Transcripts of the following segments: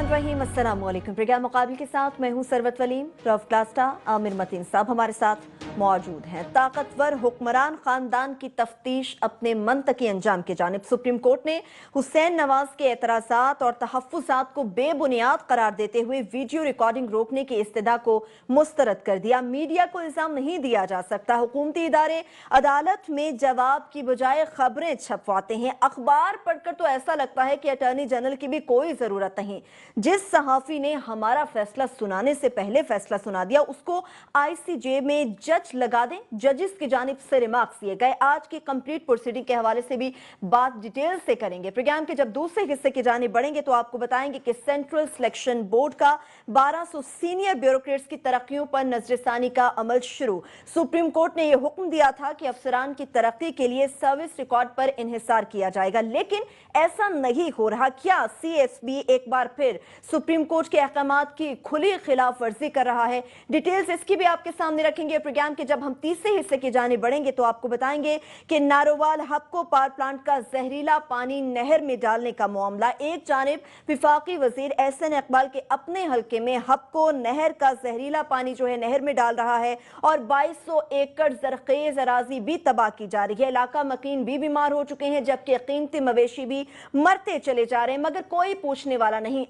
रहीम, अस्सलाम वालेकुम। प्रोग्राम मुकाबिल के साथ मैं हूं सरवत वलीम। रफ क्लास्टा आमिर मतीन साहब हमारे साथ मौजूद हैं। ताकतवर हुक्मरान खानदान की तफ्तीश अपने मंतकी अंजाम की जानिब। सुप्रीम कोर्ट ने हुसैन नवाज के एतराज़ात और तहफ़्फ़ुज़ात को बेबुनियाद करार देते हुए वीडियो रिकॉर्डिंग रोकने की इस्तदा को मुस्तरद कर दिया। मीडिया को इल्ज़ाम नहीं दिया जा सकता। हुकूमती इदारे अदालत में जवाब की बजाय खबरें छपवाते हैं। अखबार पढ़कर तो ऐसा लगता है कि अटॉर्नी जनरल की भी कोई ज़रूरत नहीं। जिस सहाफ़ी ने हमारा फैसला सुनाने से पहले फैसला सुना दिया उसको ICJ में जज लगा दें। जजिस की जानिब से रिमार्क्स दिए गए। आज की कंप्लीट प्रोसीडिंग के हवाले से भी बात डिटेल से करेंगे। प्रोग्राम के जब दूसरे हिस्से की जानिब बढ़ेंगे तो आपको बताएंगे कि सेंट्रल सिलेक्शन बोर्ड का 1200 सीनियर ब्यूरोक्रेट्स की तरक्कियों पर नजरसानी का अमल शुरू। सुप्रीम कोर्ट ने यह हुक्म दिया था कि अफसरान की तरक्की के लिए सर्विस रिकॉर्ड पर इन्हिसार किया जाएगा, लेकिन ऐसा नहीं हो रहा। क्या CSB एक बार फिर सुप्रीम कोर्ट के अहकामात की खुली खिलाफ वर्जी कर रहा है? डिटेल्स इसकी भी आपके सामने रखेंगे। प्रोग्राम के जब हम तीसरे हिस्से की जानिब बढ़ेंगे तो आपको बताएंगे कि नारोवाल हपको पावर प्लांट का जहरीला पानी नहर में डालने का मामला। एक जानिब विफाकी वजीर एहसन इकबाल के अपने हल्के में हपको नहर का जहरीला पानी जो है नहर में डाल रहा है और 2200 एकड़ जरखेज अराजी भी तबाह की जा रही है। इलाका मकीन भी बीमार हो चुके हैं जबकि कीमती मवेशी भी मरते चले जा रहे हैं, मगर कोई पूछने वाला नहीं।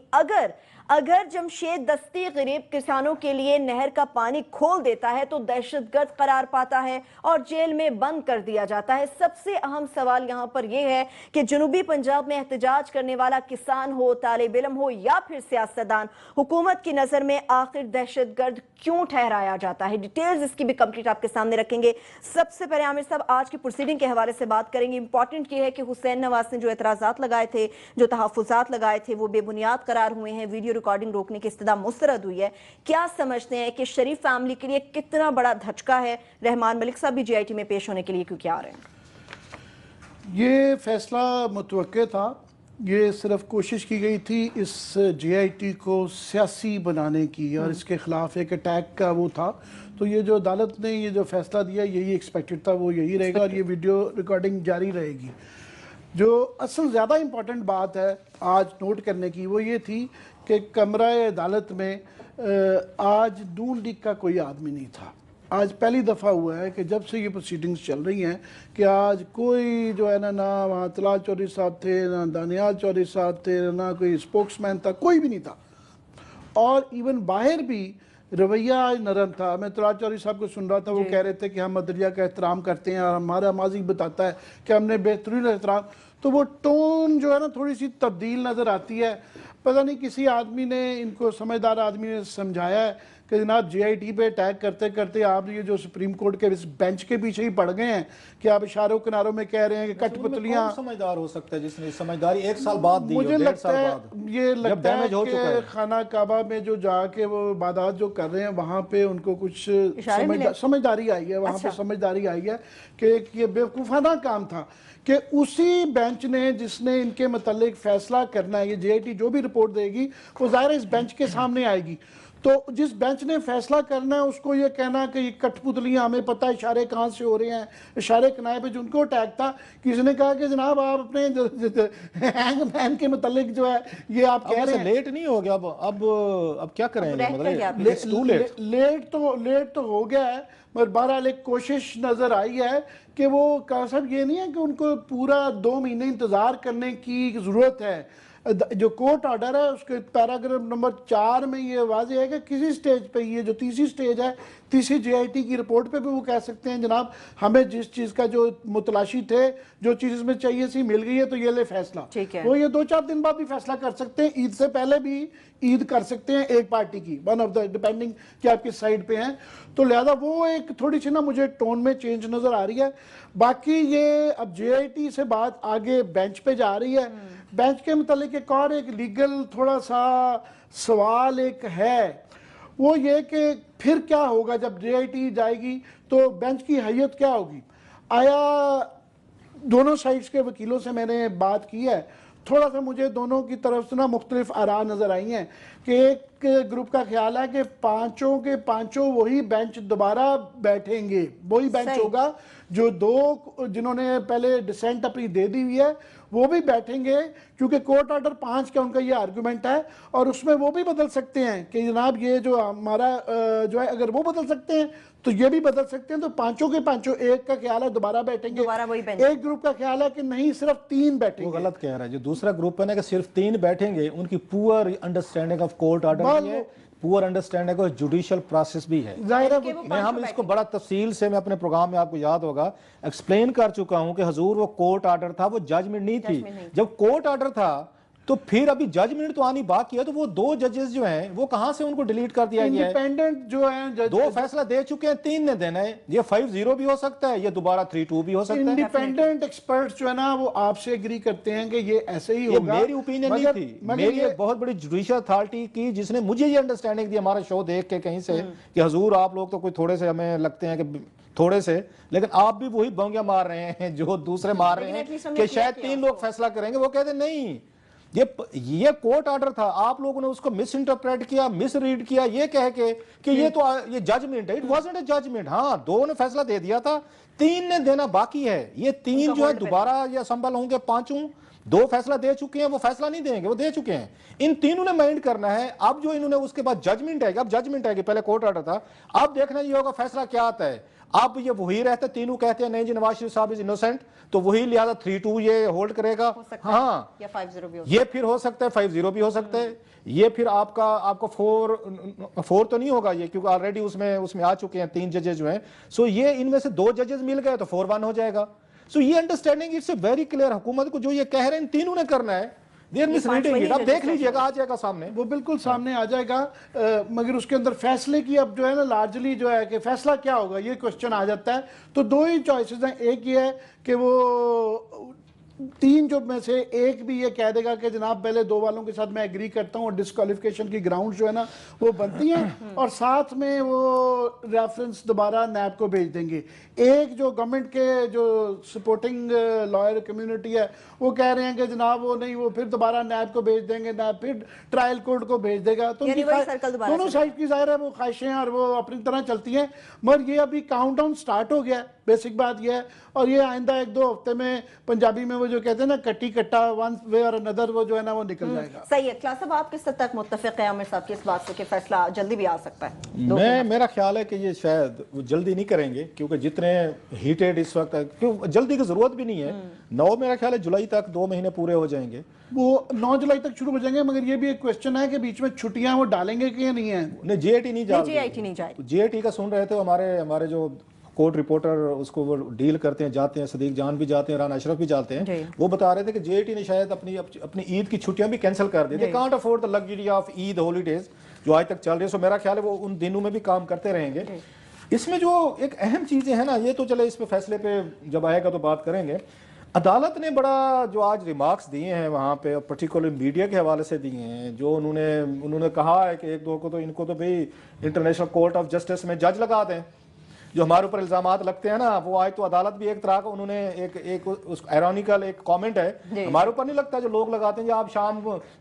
अगर जमशेद दस्ती गरीब किसानों के लिए नहर का पानी खोल देता है तो दहशतगर्द करार पाता है और जेल में बंद कर दिया जाता है। सबसे अहम सवाल यहाँ पर यह है कि जनूबी पंजाब में एहतजाज करने वाला किसान हो, तालिब इल्म हो या फिर सियासतदान, हुकूमत की नजर में आखिर दहशतगर्द क्यों ठहराया जाता है? डिटेल्स इसकी भी कंप्लीट आपके सामने रखेंगे। सबसे पहले आमिर साहब आज की प्रोसीडिंग के हवाले से बात करेंगे। इंपॉर्टेंट ये है कि हुसैन नवाज ने जो एतराजात लगाए थे, जो तहफ़्फ़ुज़ात लगाए थे, वो बेबुनियाद करार हुए हैं। वीडियो रिकॉर्डिंग रोकने की इस्तदा मुस्तरद हुई है। क्या समझते हैं कि शरीफ फैमिली के लिए कितना बड़ा धचका है? रहमान मलिक साहब भी GIT में पेश होने के लिए क्यों आ रहे हैं? ये फैसला मुतवक्के था। ये सिर्फ कोशिश की गई थी इस GIT को सियासी बनाने की और इसके खिलाफ एक अटैक का वो था। तो ये जो अदालत ने ये जो फैसला दिया यही एक्सपेक्टेड था, वो यही रहेगा और ये वीडियो रिकॉर्डिंग जारी रहेगी। जो असल ज़्यादा इम्पॉर्टेंट बात है आज नोट करने की वो ये थी कि कमरा अदालत में आज नून लीग का कोई आदमी नहीं था। आज पहली दफ़ा हुआ है कि जब से ये प्रोसीडिंग्स चल रही हैं कि आज कोई जो है ना वहाँ तलाल चौधरी साहब थे, ना दानियाल चौधरी साहब थे, ना कोई स्पोक्समैन था, कोई भी नहीं था। और इवन बाहर भी रवैया आज नरम था। मैं तलाल चौधरी साहब को सुन रहा था, वो कह रहे थे कि हम मदरिया का एहतराम करते हैं और हमारा माजी बताता है कि हमने बेहतरीन एहतराम। तो वो टोन जो है ना थोड़ी सी तब्दील नज़र आती है। पता नहीं किसी आदमी ने, इनको समझदार आदमी ने समझाया है कि जनाब GIT पे अटैक करते करते आप ये जो सुप्रीम कोर्ट के इस बेंच के पीछे ही पड़ गए हैं कि आप इशारों किनारों में कह रहे हैं कि कठपुतलियां। समझदार हो सकता है जिसने समझदारी 1 साल बाद दी, मुझे लगता है ये लगता है कि खाना काबा में जो जाके वो इबादत जो कर रहे हैं वहां पे उनको कुछ समझदारी आई है। वहां पे समझदारी आई है कि ये बेवकूफ़ाना काम था कि उसी बेंच ने जिसने इनके मतलब फैसला करना है, ये GIT जो भी रिपोर्ट देगी वो ज़ाहिर इस बेंच के सामने आएगी। तो जिस बेंच ने फैसला करना है उसको ये कहना कि ये कठपुतलियां, हमें पता है इशारे कहाँ से हो रहे हैं, इशारे किनारे पे जो उनको अटैक था, किसी ने कहा कि जनाब आप अपने हैंगमैन के मतलब जो है ये आप कह रहे हैं लेट नहीं हो गया। अब क्या करेंगे? मतलब लेट तो हो गया है, मगर बहरहाल एक कोशिश नज़र आई है कि वो कासब ये नहीं है कि उनको पूरा 2 महीने इंतज़ार करने की ज़रूरत है। जो कोर्ट ऑर्डर है उसके पैराग्राफ नंबर 4 में ये वाज़ेह है कि किसी स्टेज पे, ये जो तीसरी स्टेज है, तीसरी GIT की रिपोर्ट पे भी वो कह सकते हैं जनाब हमें जिस चीज़ का जो मुतलाशी थे, जो चीज़ इसमें चाहिए सी मिल गई है तो ये ले फैसला। वो ये 2-4 दिन बाद भी फैसला कर सकते हैं। ईद से पहले भी ईद कर सकते हैं एक पार्टी की, वन ऑफ द, डिपेंडिंग कि आप किस साइड पे हैं। तो लिहाजा वो एक थोड़ी सी ना मुझे टोन में चेंज नज़र आ रही है। बाकी ये अब GIT से बात आगे बेंच पे जा रही है। बेंच के मतलब एक और एक लीगल थोड़ा सा सवाल एक है, वो ये कि फिर क्या होगा जब GIT जाएगी तो बेंच की हैयत क्या होगी? आया दोनों साइड्स के वकीलों से मैंने बात की है, थोड़ा सा मुझे दोनों की तरफ से ना मुख्तलिफ आरा नज़र आई हैं कि एक ग्रुप का ख्याल है कि पांचों के पांचों वही बेंच दोबारा बैठेंगे, वही बेंच होगा जो 2 जिन्होंने पहले डिसेंट अपनी दे दी हुई है وہ بھی بیٹھیں گے کیونکہ کورٹ آرڈر 5 کا ان کا یہ آرگومنٹ ہے اور اس میں وہ بھی بدل سکتے ہیں کہ جناب یہ جو ہمارا جو ہے اگر وہ بدل سکتے ہیں تو یہ بھی بدل سکتے ہیں. تو پانچوں کے پانچوں ایک کا خیال ہے دوبارہ بیٹھیں گے, ایک گروپ کا خیال ہے کہ نہیں صرف 3 بیٹھیں گے. وہ غلط کہہ رہا ہے. جو دوسرا گروپ ہے نا کہ صرف 3 بیٹھیں گے, ان کی پور انڈرسٹینڈنگ آف کورٹ آرڈر بھی ہے, پور انڈرسٹینڈنگ آف جوڈیشل پروسیس بھی ہے. میں ہم اس کو بڑا تفصیل سے میں اپنے پروگرام میں آپ کو یاد ہوگا ایکسپلین کر چکا ہوں کہ حضور وہ کورٹ آرڈر تھا, وہ ججمنٹ نہیں تھی. جب کورٹ آرڈر تھا تو پھر ابھی ججمنٹ تو آنی باقی ہے, تو وہ 2 ججز جو ہیں وہ کہاں سے ان کو ڈیلیٹ کر دیا گیا ہے؟ انڈیپینڈنٹ جو ہیں 2 فیصلہ دے چکے ہیں, 3 نے دینا ہے. یہ 5-0 بھی ہو سکتا ہے, یہ دوبارہ 3-2 بھی ہو سکتا ہے. انڈیپینڈنٹ ایکسپرٹس جو ہے نا وہ آپ سے ایگری کرتے ہیں کہ یہ ایسے ہی ہوگا. یہ میری اوپینین نہیں تھی, میری ایک بہت بڑی جوڈیشل اتھارٹی کی جس نے مجھے یہ انڈرسٹینڈنگ دی ہمارا شو دیکھ کے کہیں سے کہ حضور آپ لوگ تو کوئی تھوڑے سے ہمیں لگتے ہیں کہ تھوڑے سے, لیکن آپ بھی وہی بونگیاں مار رہے ہیں جو دوسرے مار رہے ہیں کہ شاید 3 لوگ فیصلہ کریں گے. وہ کہتے ہیں نہیں یہ کورٹ آرڈر تھا, آپ لوگوں نے اس کو مس انٹرپریٹ کیا, مس ریڈ کیا, یہ کہہ کے کہ یہ تو یہ ججمنٹ ہے. It wasn't a judgment. ہاں 2 نے فیصلہ دے دیا تھا, 3 نے دینا باقی ہے. یہ 3 جو ہے دوبارہ یہ اسمبل ہوں گے, 5 2 فیصلہ دے چکے ہیں, وہ فیصلہ نہیں دیں گے, وہ دے چکے ہیں. ان 3 نے مائنڈ کرنا ہے. اب جو انہوں نے اس کے بعد ججمنٹ ہے, اب ججمنٹ ہے کہ پہلے کورٹ آرڈر تھا, اب دیکھنا یہ ہوگا فیصلہ کیا آتا ہے. اب یہ وہی رہتے, 3 کہتے ہیں نہیں جی نواز شریف صاحب از انوسینٹ, تو وہی لہذا 3-2 یہ ہولڈ کرے گا. ہاں یہ پھر ہو سکتا ہے 5-0 بھی ہو سکتا ہے. یہ پھر آپ کو 4 تو نہیں ہوگا یہ, کیونکہ آلریڈی اس میں آ چکے ہیں 3 ججز جو ہیں. سو یہ ان میں سے 2 ججز مل گئے تو 4-1 ہو جائے گا. سو یہ understanding it's a very clear. حکومت کو جو یہ کہہ رہے ہیں ان 3 نے کرنا ہے, اب دیکھ لیجئے گا, آ جائے گا سامنے, وہ بالکل سامنے آ جائے گا. مگر اس کے اندر فیصلے کی اب جو ہے نا لارجلی جو ہے کہ فیصلہ کیا ہوگا یہ کوسچن آ جاتا ہے. تو 2 ہی چوائسز ہیں. ایک یہ ہے کہ وہ 3 جو میں سے ایک بھی یہ کہہ دے گا کہ جناب پہلے 2 والوں کے ساتھ میں ایگری کرتا ہوں اور ڈسکوالیفیکیشن کی گراؤنڈ جو ہے نا وہ بنتی ہیں, اور ساتھ میں وہ ریفرنس دوبارہ نیب کو بھیج دیں گے. ایک جو گورنمنٹ کے جو سپورٹنگ لائر کمیونٹی ہے وہ کہہ رہے ہیں کہ جناب وہ نہیں, وہ پھر دوبارہ نیب کو بھیج دیں گے, نیب پھر ٹرائل کورٹ کو بھیج دے گا. تو دونوں سائڈ کی ظاہر ہے وہ خواہشیں اور وہ اپنی طرح چلتی ہیں. مگر یہ ابھی کاؤنٹ ڈاؤن سٹارٹ ہو گیا ہے, بیسک بات یہ ہے. اور یہ آئندہ 1-2 ہفتے میں پنجابی میں وہ جو کہتے ہیں نا کٹی کٹا ون وے اور اندر وہ جو ہے نا وہ نکل جائے گا. صحیح ہے. کلاس صاحب آپ کس حد تک متفق ہیں عامر صاحب کی اس بات سے کہ فیصلہ جلدی بھی آ سکتا ہے؟ میرا خیال ہے کہ یہ شاید جلدی نہیں کریں گے, کیونکہ جتنے ہیٹڈ اس وقت جلدی کی ضرورت بھی نہیں ہے. 9 میرا خیال ہے جولائی تک 2 مہینے پورے ہو جائیں گے. وہ 9 جولائی تک شروع ہو جائیں گے. مگر یہ بھی ایک کوسچن ہے کہ بیچ میں چھٹیاں وہ ڈالیں گے کہ نہیں ہیں. نہیں جی آئی ٹی نہیں جائے. جی آئی ٹی کا سن رہے تھے ہمارے جو کورٹ رپورٹر اس کو وہ ڈیل کرتے ہیں, جاتے ہیں, صدیق جان بھی جاتے ہیں, رانا اشرف بھی جاتے ہیں, وہ بتا رہے تھے کہ جے آئی ٹی نے شاید اپنی عید کی چھٹیاں بھی کینسل کر دی. They can't afford the luxury of Eid holidays جو آج تک چل رہی ہے. سو میرا خیال ہے وہ ان دنوں میں بھی کام کرتے رہیں گے. اس میں جو ایک اہم چیزیں ہیں نا, یہ تو چلے اس پہ فیصلے پہ جب آئے گا تو بات کریں گے. عدالت نے بڑا جو آج ریمارکس دیے ہیں وہاں پہ, پرٹیکولر میڈیا کے حوالے سے دیے ہیں, جو انہوں نے کہا ہے کہ 1-2 کو تو ان کو تو بھئی انٹرنیشنل کورٹ آف جسٹس میں جج لگا دیں. جو ہمارے اوپر الزامات لگتے ہیں نا, وہ آج تو عدالت بھی ایک طرح کا انہوں نے ایک ایرونیکل ایک کامنٹ ہے, ہمارے اوپر نہیں لگتا جو لوگ لگاتے ہیں. آپ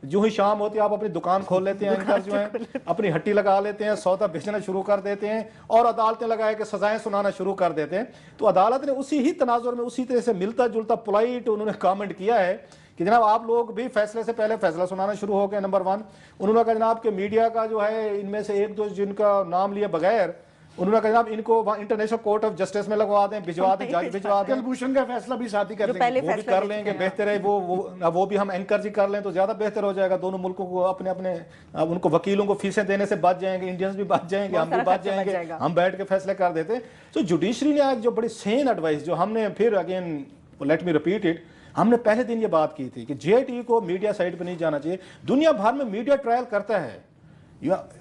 جو ہی شام ہوتی ہے آپ اپنی دکان کھول لیتے ہیں, اینکر جو ہیں اپنی ہٹی لگا لیتے ہیں, سودا بیچنا شروع کر دیتے ہیں اور عدالتیں لگائے کہ سزائیں سنانا شروع کر دیتے ہیں. تو عدالت نے اسی ہی تناظر میں اسی طرح سے ملتا جلتا پولائٹ انہوں نے کامنٹ کیا ہے کہ جناب آپ لوگ بھی فیصلے سے پہلے فیصلہ سنانا شروع ہو گئے. نمبر 1 انہوں نے کہا جناب کہ میڈیا کا جو ہے ان میں سے 1-2 جن کا نام لیے بغیر انہوں نے کہا جناب ان کو انٹرنیشنل کورٹ آف جسٹس میں لگوا دیں, بھجوا دیں, جج بھجوا دیں. کلبھوشن کا فیصلہ بھی ساتھ ہی کر لیں گے, وہ بھی کر لیں گے, بہتر ہے. وہ بھی ہم اینکر جی کر لیں تو زیادہ بہتر ہو جائے گا. دونوں ملکوں کو اپنے ان کو وکیلوں کو فیسیں دینے سے بچ جائیں گے, انڈینز بھی بچ جائیں گے, ہم بھی بچ جائیں گے, ہم بیٹھ کے فیصلے کر دیتے. تو جوڈیشری نے آج جو بڑی سین ایڈوائس جو ہم نے پھر again let me repeat it, ہم نے پہلے دن یہ بات کی تھی کہ جے آئی ٹی کو میڈیا سائٹ پہ نہیں جانا چاہیے. دنیا بھر میں میڈیا ٹرائل کرتا ہے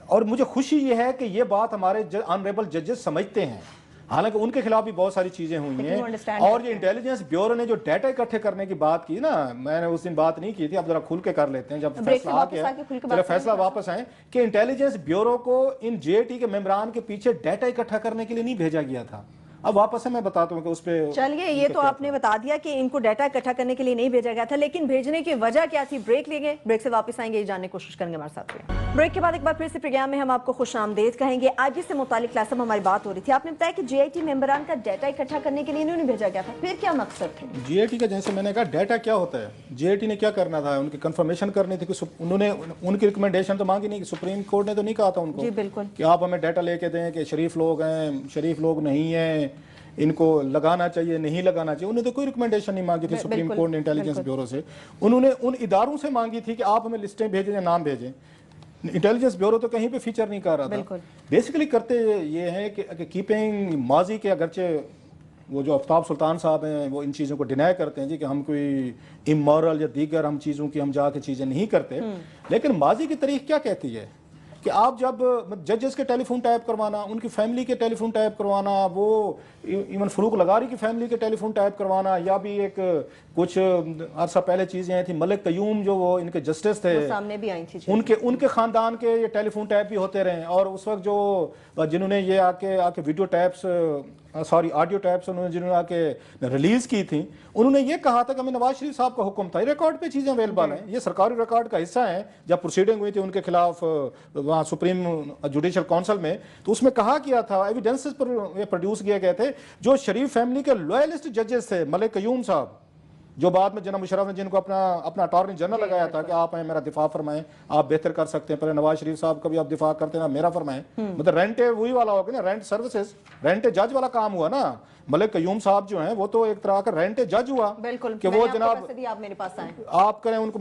اور مجھے خوشی یہ ہے کہ یہ بات ہمارے آنریبل ججز سمجھتے ہیں. حالانکہ ان کے خلاف بھی بہت ساری چیزیں ہوئی ہیں. اور یہ انٹیلیجنس بیورو نے جو ڈیٹا اکٹھے کرنے کی بات کی نا, میں نے اس دن بات نہیں کی تھی, اب ذرا کھل کے کر لیتے ہیں جب فیصلہ آ گیا, چلے فیصلہ واپس آئیں کہ انٹیلیجنس بیورو کو ان جے آئی ٹی کے ممبران کے پیچھے ڈیٹا اکٹھا کرنے کے لیے نہیں بھیجا گیا تھا. अब वापस से मैं बताता हूँ कि उस पे चलिए, ये तो आपने बता दिया कि इनको डाटा इकट्ठा करने के लिए नहीं भेजा गया था, लेकिन भेजने की वजह क्या थी? ब्रेक लेंगे, ब्रेक से वापस आएंगे, ये जानने की कोशिश करेंगे हमारे साथ रहिए। ब्रेक के बाद एक बार फिर से प्रोग्राम में हम आपको खुशामदीद कहेंगे। आईबी से मुतालिक क्लास में हमारी बात हो रही थी, आपने बताया कि जीआईटी मेंबरान का डाटा इकट्ठा करने के लिए इन्होंने भेजा गया था, फिर क्या मकसद थे? जीआईटी का, जैसे मैंने कहा, डाटा क्या होता है, जीआईटी ने क्या करना था, उनकी कंफर्मेशन करनी थी कि उन्होंने उनकी रिकमेंडेशन तो मांगी नहीं, कि सुप्रीम कोर्ट ने तो नहीं कहा था उनको जी बिल्कुल कि आप हमें डाटा लेके दें कि शरीफ लोग हैं, शरीफ लोग नहीं हैं, इनको लगाना चाहिए, नहीं लगाना चाहिए। उन्होंने तो कोई रिकमेंडेशन नहीं मांगी थी सुप्रीम कोर्ट ने इंटेलिजेंस ब्यूरो से। उन्होंने उन इदारों से मांगी थी कि आप हमें लिस्टें भेजें या नाम भेजें। इंटेलिजेंस ब्यूरो तो कहीं पे फीचर नहीं कर रहा था। बेसिकली करते ये है कि कीपिंग माजी के, अगरचे वो जो आफ्ताब सुल्तान साहब हैं वो इन चीज़ों को डिनाई करते हैं जी कि हम कोई इमोरल या दीगर हम चीज़ों की हम जाके चीज़ें नहीं करते, लेकिन माजी की तारीख क्या कहती है कि आप जब जजेस के टेलीफोन टाइप करवाना, उनकी फैमिली के टेलीफोन टाइप करवाना, वो इवन फरूक लगारी की फैमिली के टेलीफोन टाइप करवाना, या भी एक कुछ अरसा पहले चीज़ें आई थी, मलिक कयूम जो वो इनके जस्टिस थे, सामने भी आई थी, उनके ख़ानदान के ये टेलीफोन टाइप भी होते रहे। और उस वक्त जो जिन्होंने ये आके video taps, sorry audio taps उन्होंने जिन्होंने आके रिलीज़ की थी, उन्होंने ये कहा था कि हमें नवाज शरीफ साहब का हुक्म था। ये रिकॉर्ड पे चीज़ें अवेलेबल हैं, ये सरकारी रिकॉर्ड का हिस्सा है। जब प्रोसीडिंग हुई थी उनके खिलाफ वहाँ सुप्रीम जुडिशल काउंसिल में, तो उसमें कहा गया था, एविडेंसेस पर ये प्रोड्यूस किए गए थे, जो शरीफ फैमिली के लॉयलिस्ट जजेस थे, मलिक कयूम साहब, जो बाद में जनाब मुशर्रफ ने जिनको अपना अटॉर्नी जनरल लगाया था कि आप हैं, मेरा दिफा फरमाएं, आप बेहतर कर सकते हैं, पहले नवाज शरीफ साहब का भी आप दिफा करते हैं, मेरा फरमाएं। मतलब रेंट वही वाला होगा ना, रेंट सर्विसेज, रेंट जज वाला काम हुआ ना। मलिक कयूम साहब जो हैं वो तो एक तरह का रेंट जज हुआ। बिल्कुल, कि वो जनाब आप मेरे पास आए, आप करें, उनको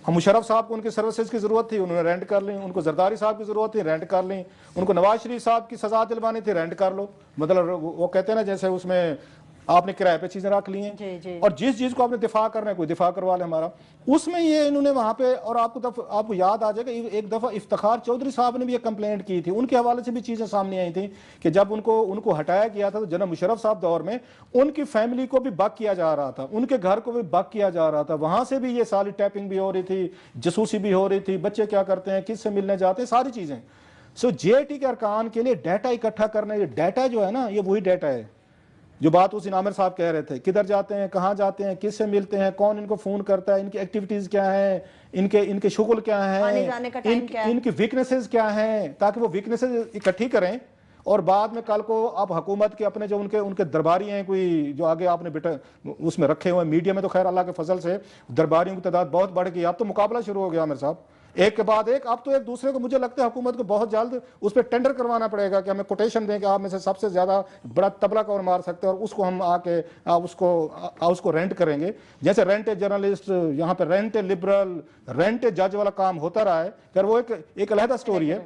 मुशर्रफ साहब को उनकी सर्विसेज की जरूरत थी, उन्होंने रेंट कर ली। उनको जरदारी साहब की जरूरत थी, रेंट कर ली। उनको नवाज शरीफ साहब की सजा दिलवानी थी, रेंट कर लो। मतलब वो कहते हैं ना, जैसे उसमें आपने किराए पे चीजें रख ली हैं, और जिस चीज को आपने दिफा करना है, कोई दिफा करवा ले हमारा, उसमें ये इन्होंने वहां पे। और आपको याद आ जाएगा, एक दफा इफ्तिखार चौधरी साहब ने भी एक कंप्लेंट की थी, उनके हवाले से भी चीजें सामने आई थी कि जब उनको हटाया गया था तो जनाब मुशर्रफ साहब दौर में उनकी फैमिली को भी बक किया जा रहा था, उनके घर को भी बक किया जा रहा था। वहां से भी ये सारी टैपिंग भी हो रही थी, जसूसी भी हो रही थी, बच्चे क्या करते हैं, किससे मिलने जाते हैं, सारी चीजें। सो जीआईटी के अरकान के लिए डाटा इकट्ठा करना, ये डाटा जो है ना, ये वही डाटा है जो बात उस आमिर साहब कह रहे थे, किधर जाते हैं, कहाँ जाते हैं, किससे मिलते हैं, कौन इनको फोन करता है, इनकी एक्टिविटीज क्या है, इनके शुगल क्या है, इनकी वीकनेसेस क्या हैं, ताकि वो वीकनेसेस इकट्ठी करें। और बाद में कल को आप हुकूमत के अपने जो उनके दरबारी हैं, कोई जो आगे आपने बेटा उसमें रखे हुए मीडिया में, तो खैर अल्लाह के फजल से दरबारियों की तादाद बहुत बढ़ गई। अब तो मुकाबला शुरू हो गया आमिर साहब, एक के बाद एक। अब तो एक दूसरे को, मुझे लगता है हुकूमत को बहुत जल्द उस पर टेंडर करवाना पड़ेगा कि हमें कोटेशन दें कि आप में से सबसे ज्यादा बड़ा तबला कौन मार सकते हैं, और उसको हम आके उसको रेंट करेंगे। जैसे रेंट जर्नलिस्ट, यहाँ पे रेंट लिबरल, रेंट जज वाला काम होता रहा है, फिर वो एक अलहदा स्टोरी है।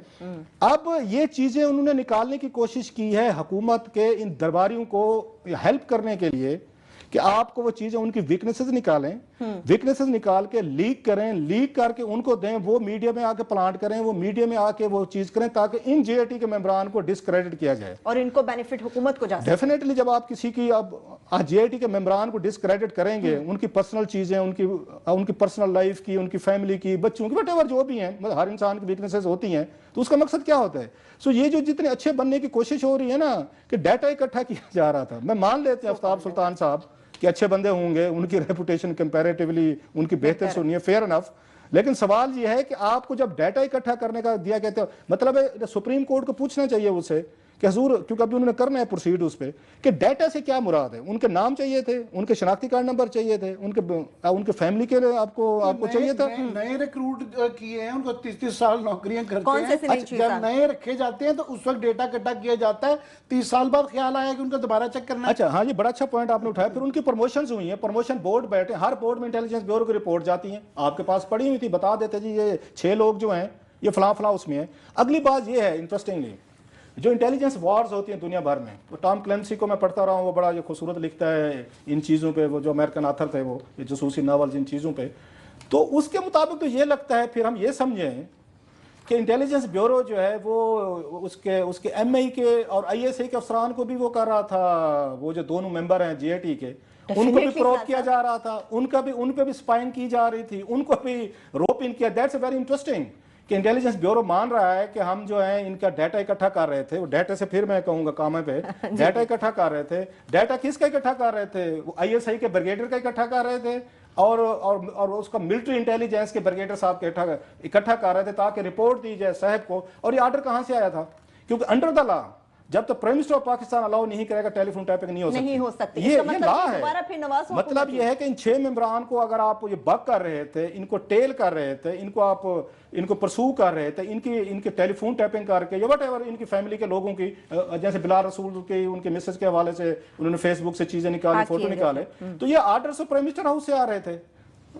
अब ये चीजें उन्होंने निकालने की कोशिश की है हुकूमत के इन दरबारियों को हेल्प करने के लिए कि आपको वो चीजें, उनकी वीकनेसेस निकालें, वीकनेसेस निकाल के लीक करें, लीक करके उनको दें, वो मीडिया में आके प्लांट करें, वो मीडिया में आके वो चीज करें, ताकि इन जीआईटी के मेंबरान को डिस्क्रेडिट किया जाए और इनको बेनिफिट हुकूमत को जा सके। डेफिनेटली जब आप किसी की, अब जीआईटी के मेंबरान को डिस्क्रेडिट करेंगे, उनकी पर्सनल चीजें, उनकी पर्सनल लाइफ की, उनकी फैमिली की, बच्चों की, वटेवर जो भी हैं, मतलब हर इंसान की वीकनेसेस होती हैं, तो उसका मकसद क्या होता है? सो ये जो जितने अच्छे बनने की कोशिश हो रही है ना, कि डाटा इकट्ठा किया जा रहा था, मैं मान लेते हैं आफ्ताब सुल्तान साहब कि अच्छे बंदे होंगे, उनकी रेपुटेशन कंपैरेटिवली उनकी बेहतर सुनिए, फेयर इनफ। लेकिन सवाल यह है कि आपको जब डाटा इकट्ठा करने का दिया कहते हो, मतलब है सुप्रीम कोर्ट को पूछना चाहिए उससे कि हजूर, क्योंकि अभी उन्होंने करना है प्रोसीड उस पर, कि डाटा से क्या मुराद है। उनके नाम चाहिए थे, उनके शनाख्ती कार्ड नंबर चाहिए थे, उनके फैमिली के लिए आपको चाहिए था। नए रिक्रूट किए हैं, उनको 30 साल नौकरियां करते हैं। अच्छा, जब नए रखे जाते हैं तो उस वक्त डेटा इकट्ठा किया जाता है, 30 साल बाद ख्याल आया कि उनको दोबारा चेक करना है। अच्छा, हाँ, ये बड़ा अच्छा पॉइंट आपने उठाया। फिर उनकी प्रमोशन हुई है, प्रमोशन बोर्ड बैठे, हर बोर्ड में इंटेलिजेंस ब्यूरो की रिपोर्ट जाती है, आपके पास पड़ी हुई थी, बता देते जी ये 6 लोग जो हैं ये फला फला उसमें है। अगली बात ये है, इंटरेस्टिंगली, जो इंटेलिजेंस वॉर्स होती हैं दुनिया भर में, तो टॉम क्लेंसी को मैं पढ़ता रहा हूँ, वो बड़ा जो खूबसूरत लिखता है इन चीज़ों पे, वो जो अमेरिकन ऑथर थे, वो ये जसूसी नावल्स इन चीज़ों पे, तो उसके मुताबिक तो ये लगता है, फिर हम ये समझें कि इंटेलिजेंस ब्यूरो जो है वो उसके एमआई के और आईएसआई के अफसरान को भी वो कर रहा था, वो जो दोनों मेंबर हैं जीआईटी के, उनको भी प्रोब किया जा रहा था, उन पे भी स्पाइंग की जा रही थी, उनको भी रोप इन किया। दैट्स वेरी इंटरेस्टिंग کہ انٹیلیجنس بیورو مان رہا ہے کہ ہم جو ہیں ان کا ڈیٹا اکٹھا کر رہے تھے. وہ ڈیٹا سے پھر میں کہوں گا کامے پہ ڈیٹا اکٹھا کر رہے تھے. ڈیٹا کس کا اکٹھا کر رہے تھے؟ وہ ISI کے بریگیڈر کا اکٹھا کر رہے تھے اور اس کا ملٹری انٹیلیجنس کے بریگیڈر صاحب کے اکٹھا کر رہے تھے تاکہ رپورٹ دی جائے صاحب کو. اور یہ آرڈر کہاں سے آیا تھا؟ کیونکہ انڈر دا لا جب تک پرائم منسٹر آف پاکستان الاؤ نہیں کرے گا ٹیلی فون ٹیپنگ نہیں ہو سکتی. یہ لا ہے. مطلب یہ ہے کہ ان 6 ممبران کو اگر آپ یہ بگ کر رہے تھے, ان کو ٹیل کر رہے تھے, ان کو پرسو کر رہے تھے, ان کی ٹیلی فون ٹیپنگ کر کے یا وٹ ایور ان کی فیملی کے لوگوں کی, جیسے بلال رسول کے ان کے مسز کے حوالے سے انہوں نے فیس بک سے چیزیں نکالی, فوٹو نکالے, تو یہ آرڈر سے پرائم منسٹر ہاؤس سے آ رہے تھے.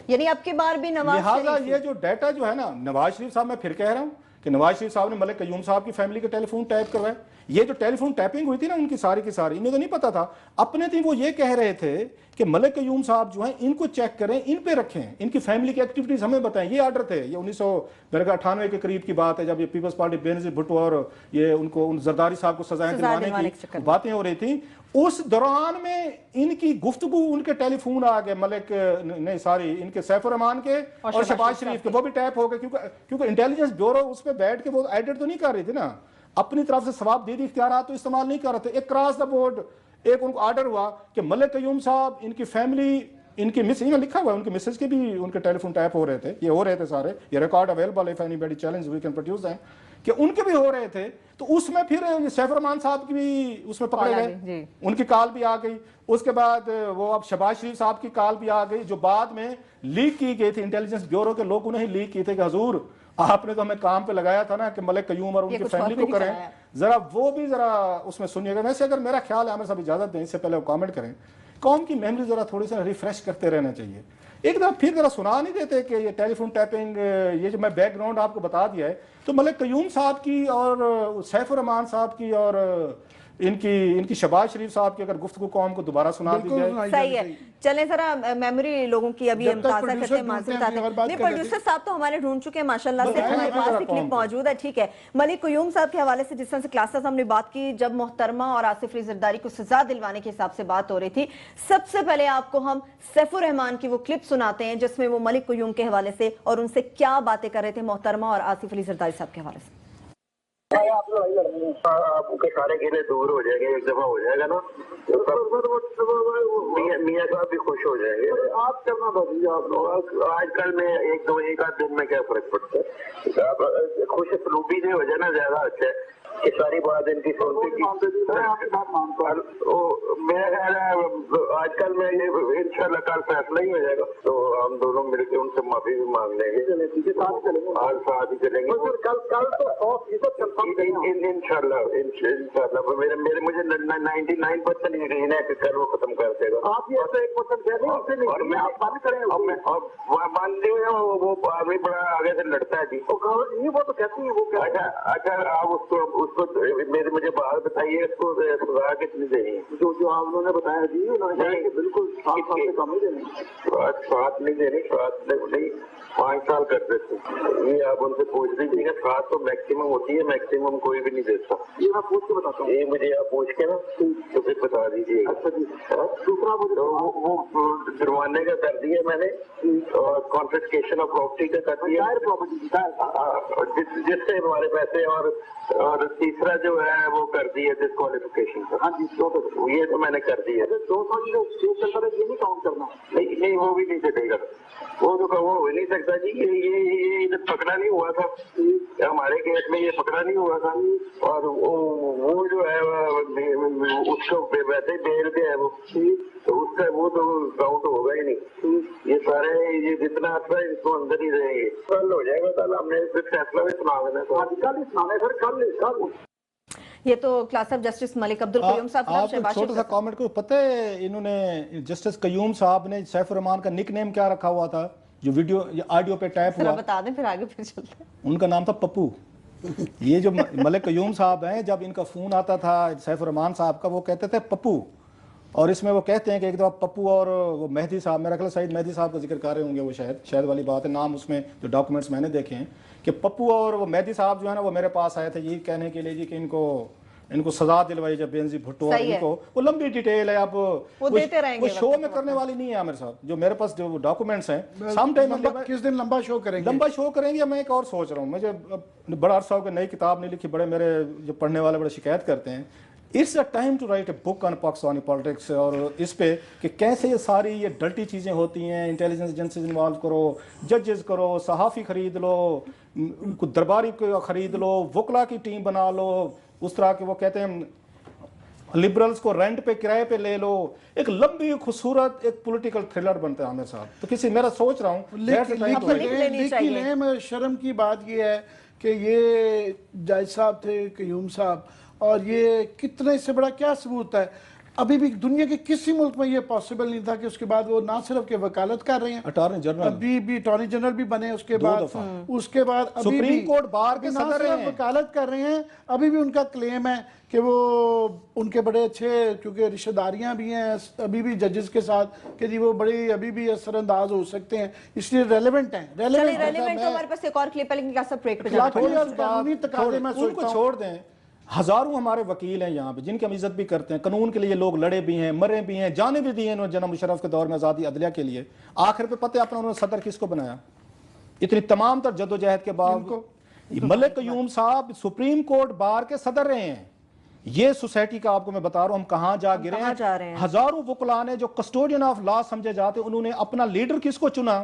یعنی اب کی بار بھی نواز لہٰذا یہ جو ڈیٹا جو ہے نا, نواز شریف صاحب, میں پھر کہہ رہا ہوں کہ نواز شریف صاحب نے ملک قیوم صاحب کی فیملی کے ٹیلی فون ٹیپ کروائے. یہ جو ٹیلی فون ٹیپنگ ہوئی تھی نا ان کی ساری کی ساری, انہیں تو نہیں پتا تھا. اپنے تھی وہ یہ کہہ رہے تھے کہ ملک قیوم صاحب جو ہیں ان کو چیک کریں, ان پہ رکھیں, ان کی فیملی کی ایکٹیویٹیز ہمیں بتائیں. یہ آرڈر تھے. یہ 1998 کے قریب کی بات ہے جب یہ پیپلز پارٹی بینظیر بھٹو اور یہ ان کو زرداری صاحب کو سزائیں دلوانے کی باتیں ہو رہی تھیں. اس دوران میں ان کی گفتگو, ان کے ٹیلی فون آ گئے ملک نہیں ساری ان کے سیف الرحمان کے اور شہباز شریف کے, وہ بھی ٹیپ ہو گئے کیونکہ انٹیلیجنس بیورو اس پہ بیٹھ کے وہ ایڈٹ تو نہیں کر رہی تھی نا, اپنی طرف سے ثواب دیدی اختیارات تو استعمال نہیں کر رہے تھے. ایک کراس دا بورڈ ایک ان کو آرڈر ہوا کہ ملک قیوم صاحب, ان کی فیملی, ان کی مسز میں لکھا ہوا ہے ان کے مسز کے بھی ان کے ٹیلی فون ٹیپ ہو رہے تھے. یہ ہو رہے تھے سارے, یہ record available of anybody challenge we can produce ہیں کہ ان کے بھی ہو رہے تھے. تو اس میں پھر سیف الرحمان صاحب کی بھی اس میں پکڑے گئے, ان کی کال بھی آ گئی. اس کے بعد وہ اب شہباز شریف صاحب کی کال بھی آ گئی جو بعد میں لیک کی گئی تھی. انٹیلیجنس بیورو کے لوگوں نے ہی لیک کی تھی کہ حضور آپ نے تو ہمیں کام پہ لگایا تھا نا کہ ملک قیوم اور ان کی فیملی کو کریں, ذرا وہ بھی ذرا اس میں سنیے گا. ویسے اگر میرا خیال ہے, ہمیں سب اجازت دیں اس سے پہلے وہ کامنٹ کریں, قوم کی میموری ذرا تھوڑی سی ریفریش کرتے رہنا چاہیے. ایک دفعہ پھر ذرا سنا نہیں دیتے کہ یہ ٹیلی فون ٹیپنگ, یہ جو میں بیک گراؤنڈ آپ کو بتا دیا ہے, تو ملک قیوم صاحب کی اور سیف الرحمان صاحب کی اور ان کی شہباز شریف صاحب کی اگر گفتگو قوم کو دوبارہ سنا دی جائے. صحیح ہے. چلیں ذرا میموری لوگوں کی ابھی ہم تازہ کرتے ہیں. نہیں, پروڈیوسر صاحب تو ہمارے ڈھونڈ چکے ہیں ماشاءاللہ سے, ہمارے پاس بھی کلپ موجود ہے. ٹھیک ہے, ملک قیوم صاحب کے حوالے سے جس طرح سے کلاسز ہم نے بات کی, جب محترمہ اور آصف علی زرداری کو سزا دلوانے کے حساب سے بات ہو رہی تھی, سب سے پہلے آپ کو ہم سیف الرحمان کی وہ کلپ سناتے ہیں جس میں وہ ملک قیوم کے حوالے سے اور ان سے کیا باتیں کر رہے تھے محترمہ اور آصف علی زرداری صاحب کے حوالے سے. آپ کے سارے گیلے دور ہو جائیں گے, ایک دفعہ ہو جائے گا نا, میاں صاحب بھی خوش ہو جائیں گے. آپ کرنا بھائی, آج کل میں ایک آدھ دن میں کیا فرق پڑتا ہے, خوش سلوبی سے ہو جائے نا زیادہ اچھا ہے. کہ ساری بات ان کی سنتے کی میرا خیال ہے آج کل میں انشاءاللہ کل فیصلہ ہی ہو جائے گا, تو ہم دونوں مل کے ان سے معافی بھی مانگ لیں گے, آج ساتھ ہی چلیں گے انشاءاللہ. مجھے 99% یقین ہے کہ کل وہ ختم کر دے گا. اور میں مانتے ہیں وہ آدمی بڑا آگے سے لڑتا ہے جی. وہ تو کہتی ہے اچھا آپ اس کو مجھے بات بتائیے, اس کو سزا کتنی دینی ہے جو آپ لوگوں نے بتایا جی؟ بالکل 7 سال سے کم ہی دینی, 7 نہیں دینی, 7 نہیں 5 سال کر دیتے. یہ آپ ان سے پوچھ لیجیے گا, 7 تو میکسیمم ہوتی ہے, میکسیمم کوئی بھی نہیں دیتا. یہ میں پوچھ کے بتاتا ہوں, یہ مجھے آپ پوچھ کے نا تو پھر بتا دیجیے گا. دوسرا وہ جرمانے کا کر دیا میں نے, اور کانفسکیشن آف پراپرٹی کا کر دیا جس سے ہمارے پیسے, اور تیسرا جو ہے وہ کر دی ہے ڈسکوالیفیکیشن کا. ہاں جی, یہ تو میں نے کر دی ہے. 2 سال یہ نہیں کاؤنٹ کرنا, نہیں وہ بھی نہیں چلے گا, وہ ہو نہیں سکتا جی. یہ پکڑا نہیں ہوا تھا ہمارے کیس میں, یہ پکڑا نہیں ہوا تھا, اور وہ جو ہے اس کو ویسے ہی بیل دیا ہے وہ, تو اس کا وہ تو کاؤنٹ ہوگا ہی نہیں. یہ سارے یہ جتنا اچھا ہے اس کو اندر ہی رہیں گے. کل ہو جائے گا, کل ہم نے فیصلہ بھی سنا دینا, کل ہی سنانا سر, کل. یہ تو کلاس آف جسٹس ملک عبدالقیوم صاحب. آپ کو چھوٹا سا کامنٹ کو پتہ ہے انہوں نے جسٹس قیوم صاحب نے سیف الرحمان کا نک نیم کیا رکھا ہوا تھا جو ویڈیو آڈیو پہ ٹائپ ہوا؟ بتا دیں پھر آگے پھر چلتے ہیں. ان کا نام تھا پپو. یہ جو ملک قیوم صاحب ہیں, جب ان کا فون آتا تھا سیف الرحمان صاحب کا, وہ کہتے تھے پپو. اور اس میں وہ کہتے ہیں کہ ایک دفعہ پپو اور وہ مہدی صاحب, میرا خیال سعید مہدی صاحب کا ذکر کر رہے ہوں گے, وہ شاید والی بات ہے, نام اس میں جو ڈاکومنٹس میں نے دیکھے ہیں کہ پپو اور وہ مہدی صاحب جو ہے نا وہ میرے پاس آئے تھے یہ کہنے کے لیے جی کہ ان کو इनको सजा दिलवाई जब बेनजीर भुट्टो और इनको, वो लंबी डिटेल है, आप वो देते रहेंगे, वो शो में करने वाली नहीं है मेरे साथ। जो मेरे पास जो डॉक्यूमेंट्स हैं सम टाइम किस दिन लंबा शो करेंगे, लंबा शो करेंगे। मैं एक और सोच रहा हूँ, मुझे बड़ा अरसा हो गया नई किताब नहीं लिखी, बड़े मेरे जो पढ़ने वाले बड़े शिकायत करते हैं, it's a time to write a book on Pakistani politics, और इस पे कि कैसे ये सारी ये डल्टी चीज़ें होती हैं, इंटेलिजेंस एजेंसीज इन्वॉल्व करो, जजेस करो, सहाफ़ी खरीद लो, दरबारी को खरीद लो, वकला की टीम बना लो, उस तरह के वो कहते हैं लिबरल्स को रेंट पे किराए पे ले लो, एक लंबी खूबसूरत एक पॉलिटिकल थ्रिलर बनता है मेरे साथ। तो किसी मेरा सोच रहा हूँ लेकिन शर्म की बात ये है कि ये जज साहब थे, कयूम साहब, और ये कितने इससे बड़ा क्या सबूत है, अभी भी दुनिया के किसी मुल्क में ये पॉसिबल नहीं था कि उसके बाद वो ना सिर्फ के वकालत कर रहे हैं, अटॉर्नी जनरल अभी भी अटॉर्नी जनरल भी बने, उसके बाद अभी सुप्रीम कोर्ट बार के ना सदर सिर्फ हैं, वकालत कर रहे हैं, अभी भी उनका क्लेम है कि वो उनके बड़े अच्छे, क्योंकि रिश्तेदारियां भी हैं अभी भी जजेस के साथ, कि जी वो बड़ी अभी भी असरअंदाज हो सकते हैं, इसलिए रेलेवेंट हैं। रेलेवेंट हमारे पास एक और क्लिप है, लेकिन क्या सब ब्रेक पे जाना तकाजे में उनको छोड़ दें। हजारों हमारे वकील हैं यहाँ पे जिनकी हम इज्जत भी करते हैं, कानून के लिए लोग लड़े भी हैं, मरे भी हैं, जाने भी दिए हैं जनाब मुशर्रफ के दौर में आज़ादी अदलिया के लिए। आखिर पे पता है अपना उन्होंने सदर किसको बनाया? इतनी तमाम तर जद्दोजहद के बाद मलिक कयूम साहब सुप्रीम कोर्ट बार के सदर रहे हैं। ये सोसाइटी का आपको मैं बता रहा हूं हम कहां जा गिरे हैं। हजारों वकला ने जो कस्टोडियन ऑफ लॉ समझे जाते, उन्होंने अपना लीडर किसको चुना?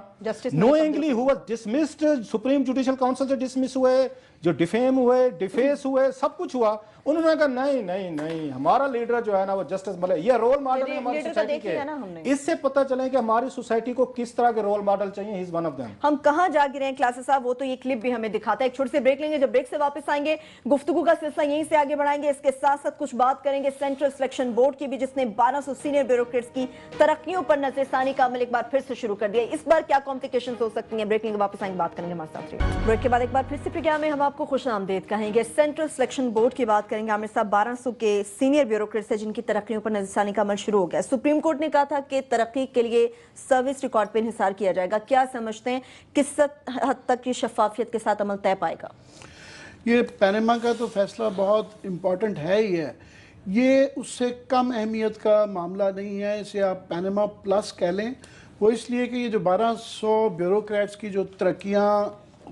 Knowingly who was dismissed, supreme judicial council से डिसमिस हुए, जो डिफेम हुए, डिफेस हुए, सब कुछ हुआ। उन्होंने कहा नहीं नहीं नहीं, हमारा लीडर जो है ना वो जस्टिस मतलब ये रोल मॉडल है हमारी सोसाइटी के। इससे पता चले कि हमारी सोसाइटी को किस तरह के रोल मॉडल चाहिए। He is one of them. हम कहां जा गिरे हैं क्लासेस साहब, वो तो ये क्लिप भी हमें दिखाता है। एक छोटे से ब्रेक लेंगे, जब ब्रेक से वापस आएंगे गुफ्तगू का सिलसिला यहीं से आगे बढ़ाएंगे। इसके साथ साथ कुछ बात करेंगे सेंट्रल सिलेक्शन बोर्ड की भी, जिसने 1200 सीनियर ब्यूरोक्रेट्स की तरक्कियों पर नजरसानी का अमल एक बार फिर से शुरू कर दिया। इस बार क्या कॉम्प्लिकेशंस हो सकती हैं? ब्रेक लेंगे, वापस आएंगे, बात करेंगे हमारे साथ। ब्रेक के बाद एक बार फिर से प्रोग्राम में हम आपको खुशामदीद कहेंगे। सेंट्रल सिलेक्शन बोर्ड की बात करेंगे। आमिर साहब 1200 के सीनियर ब्यूरोक्रेट्स हैं जिनकी तरक्कियों पर नजरसानी का अमल शुरू हो गया। सुप्रीम कोर्ट ने कहा था कि तरक्की के लिए सर्विस रिकॉर्ड पर इंहिसार किया जाएगा। क्या समझते हैं किस हद तक ये शफाफियत के साथ अमल तय पाएगा? ये पैनामा का तो फैसला बहुत इम्पोर्टेंट है ही है, ये उससे कम अहमियत का मामला नहीं है। इसे आप पैनामा प्लस कह लें। वो इसलिए कि ये जो 1200 ब्यूरोक्रेट्स की जो तरक्कियाँ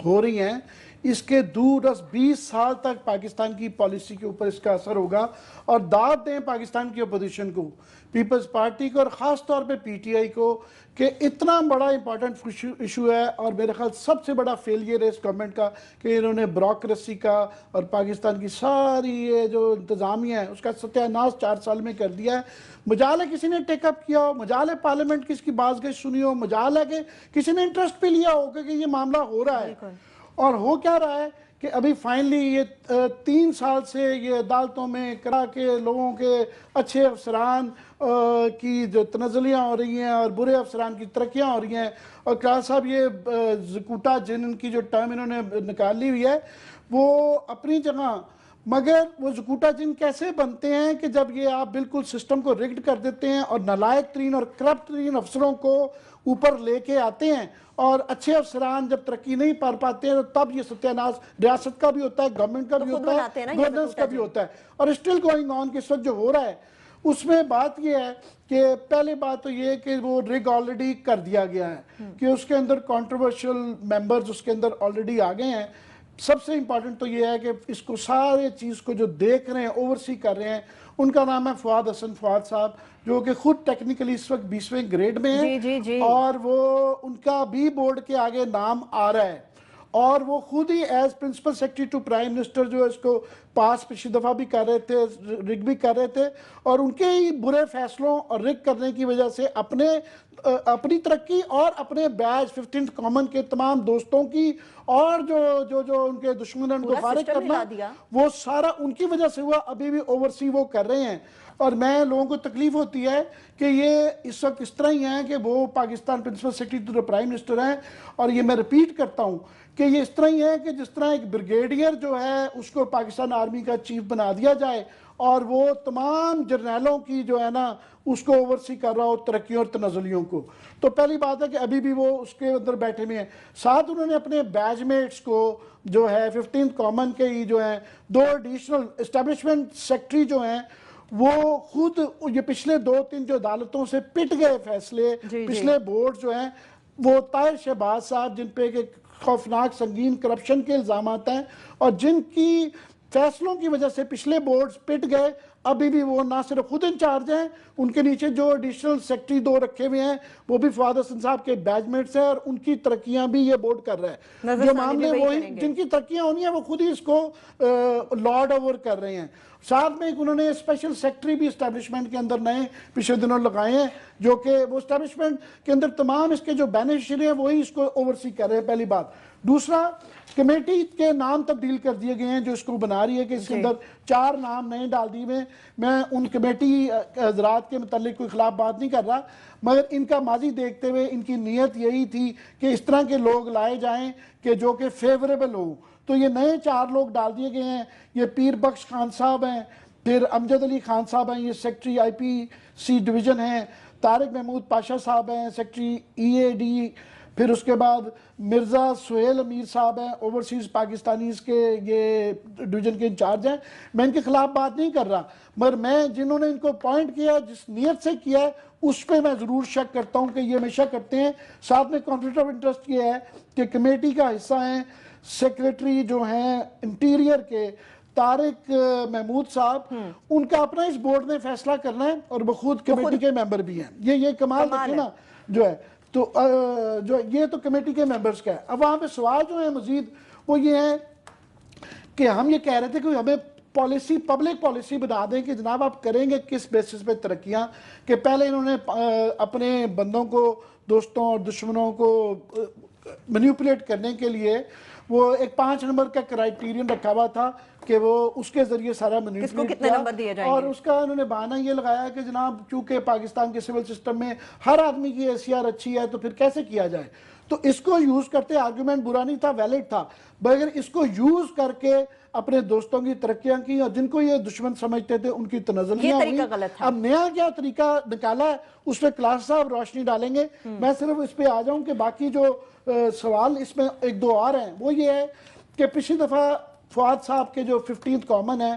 हो रही हैं, इसके दूर 20 साल तक पाकिस्तान की पॉलिसी के ऊपर इसका असर होगा। और दाद दें पाकिस्तान की अपोजिशन को, पीपल्स पार्टी को और ख़ास तौर पे पीटीआई को, कि इतना बड़ा इंपॉर्टेंट इशू है और मेरे ख्याल सबसे बड़ा फेलियर है इस गवर्नमेंट का कि इन्होंने ब्यूरोक्रेसी का और पाकिस्तान की सारी ये जो इंतज़ामिया है उसका सत्यानाश 4 साल में कर दिया है। मजाल है किसी ने टेकअप किया हो, मजाल है पार्लियामेंट की इसकी बाज़गश सुनी हो, मजाल है कि किसी ने इंटरेस्ट पे लिया हो कि ये मामला हो रहा है। और हो क्या रहा है कि अभी फाइनली ये 3 साल से ये अदालतों में करा के लोगों के अच्छे अफसरान की जो तनज़लियाँ हो रही हैं और बुरे अफसरान की तरक्कियाँ हो रही हैं। और क्या साहब ये ज़कूटा जिन की जो टर्म इन्होंने निकाली हुई है वो अपनी जगह, मगर वो ज़कूटा जिन कैसे बनते हैं कि जब ये आप बिल्कुल सिस्टम को रिग्ड कर देते हैं और नालायक तरीन और करप्ट तरीन अफसरों को ऊपर लेके आते हैं और अच्छे अफसरान जब तरक्की नहीं कर पाते हैं तो तब ये सत्यानाश रियासत का भी होता है, गवर्नमेंट का भी होता है, गवर्नेंस का भी होता है। और स्टिल गोइंग ऑन के वक्त जो हो रहा है उसमें बात यह है कि पहले बात तो ये है कि वो रिग ऑलरेडी कर दिया गया है कि उसके अंदर कंट्रोवर्शियल मेंबर्स उसके अंदर ऑलरेडी आ गए हैं। सबसे इंपॉर्टेंट तो ये है कि इसको सारे चीज़ को जो देख रहे हैं, ओवरसी कर रहे हैं, उनका नाम है फवाद हसन फवाद साहब, जो कि खुद टेक्निकली इस वक्त 20वें ग्रेड में है। जी। और वो उनका भी बोर्ड के आगे नाम आ रहा है और वो खुद ही as principal secretary to prime minister जो है इसको पास पिछली दफ़ा भी कर रहे थे, रिग भी कर रहे थे। और उनके ही बुरे फैसलों और रिग करने की वजह से अपनी तरक्की और अपने बैच 15th कॉमन के तमाम दोस्तों की और जो उनके दुश्मन उनको फारिग करना, वो सारा उनकी वजह से हुआ। अभी भी ओवरसी वो कर रहे हैं। और मैं लोगों को तकलीफ होती है कि ये इस वक्त इस तरह ही हैं कि वो Pakistan principal secretary to prime minister हैं। और ये मैं रिपीट करता हूँ कि ये इस तरह ही है कि जिस तरह एक ब्रिगेडियर जो है उसको पाकिस्तान आर्मी का चीफ बना दिया जाए اور وہ تمام جرنیلوں کی جو ہے نا اس کو اوورسی کر رہا ہو ترقیوں اور تنزلیوں کو. تو پہلی بات ہے کہ ابھی بھی وہ اس کے اندر بیٹھے ہوئے ہیں. ساتھ انہوں نے اپنے بیچ میٹس کو جو ہے 15th کامن کے ہی جو ہیں 2 ایڈیشنل اسٹیبلشمنٹ سیکٹری جو ہیں وہ خود یہ پچھلے 2-3 جو عدالتوں سے پٹ گئے فیصلے پچھلے بورڈ جو ہیں وہ طاہر شہباز صاحب جن پہ کہ خوفناک سنگین کرپشن کے الزامات ہیں اور جن کی فیصلوں کی وجہ سے پچھلے بورڈز پٹ گئے, ابھی بھی وہ نہ صرف خود انچارج ہیں, ان کے نیچے جو ایڈیشنل سیکٹری 2 رکھے ہوئے ہیں وہ بھی فواد حسن صاحب کے بیچمیٹس ہیں اور ان کی ترقیاں بھی یہ بورڈ کر رہا ہے. جو معاملے وہی جن کی ترقیاں ہونی ہیں وہ خود ہی اس کو لارڈ اوور کر رہے ہیں. ساتھ میں انہوں نے اسپیشل سیکٹری بھی اسٹیبلشمنٹ کے اندر نئے پچھلے دنوں لگائے ہیں جو کہ وہ اسٹیبلشمنٹ کے اندر تمام اس کے جو بینیفیشری ہیں وہی اس کو اوورسی کر رہے ہیں. پہلی بات. دوسرا, کمیٹی کے نام تبدیل کر دیے گئے ہیں جو اس کو بنا رہی ہے کہ اس کے اندر 4 نام نئے ڈال دیے ہیں. میں ان کمیٹی حضرات کے متعلق کوئی خلاف بات نہیں کر رہا, مگر ان کا ماضی دیکھتے ہوئے ان کی نیت یہی تھی کہ اس طرح کے لوگ لائے جائیں کہ جو کہ فیوریبل ہوں. تو یہ نئے 4 لوگ ڈال دیے گئے ہیں. یہ پیر بخش خان صاحب ہیں, پھر امجد علی خان صاحب ہیں, یہ سیکٹری IPC ڈویژن ہیں. طارق محمود پاشا صاحب ہیں سیکٹری EAD. پھر اس کے بعد مرزا سہیل امیر صاحب ہیں اوورسیز پاکستانیز کے یہ ڈویژن کے انچارج ہیں. میں ان کے خلاف بات نہیں کر رہا, مگر میں جنہوں نے ان کو اپوائنٹ کیا جس نیت سے کیا ہے اس پہ میں ضرور شک کرتا ہوں کہ یہ ہمیشہ کرتے ہیں. ساتھ میں کانفلکٹ آف انٹرسٹ یہ ہے کہ کمیٹی کا حصہ ہیں سیکریٹری جو ہیں انٹیریئر کے طارق محمود صاحب, ان کا اپنا اس بورڈ نے فیصلہ کرنا ہے اور وہ خود کمیٹی کے ممبر بھی ہیں. یہ کمال دیکھیں نا جو ہے. تو جو یہ تو کمیٹی کے ممبرز کا ہے. اب وہاں پہ سوال جو ہے مزید وہ یہ ہے کہ ہم یہ کہہ رہے تھے کہ ہمیں پالیسی پبلک پالیسی بنا دیں کہ جناب آپ کریں گے کس بیسس پہ ترقیاں, کہ پہلے انہوں نے اپنے بندوں کو دوستوں اور دشمنوں کو مینیپولیٹ کرنے کے لیے وہ ایک 5 نمبر کا کرائیٹیرین رکھا ہوا تھا کہ وہ اس کے ذریعے سارا مینیپولیٹ کیا, اور اس کا انہوں نے بہانہ یہ لگایا کہ جناب چونکہ پاکستان کے سول سسٹم میں ہر آدمی کی ACR اچھی ہے تو پھر کیسے کیا جائے. تو اس کو یوز کرتے آرگومنٹ برا نہیں تھا, ویلڈ تھا, مگر اس کو یوز کر کے اپنے دوستوں کی ترقیاں کی اور جن کو یہ دشمن سمجھتے تھے ان کی تنزلیاں ہوئی. اب نیا کیا طریقہ نکالا ہے اس پہ کلاس صاحب روشنی ڈالیں گے. میں صرف اس پہ آ جاؤں کہ باقی جو سوال اس میں 1-2 اور ہیں وہ یہ ہے کہ پچھلی دفعہ فواد صاحب کے جو 15th کامن ہیں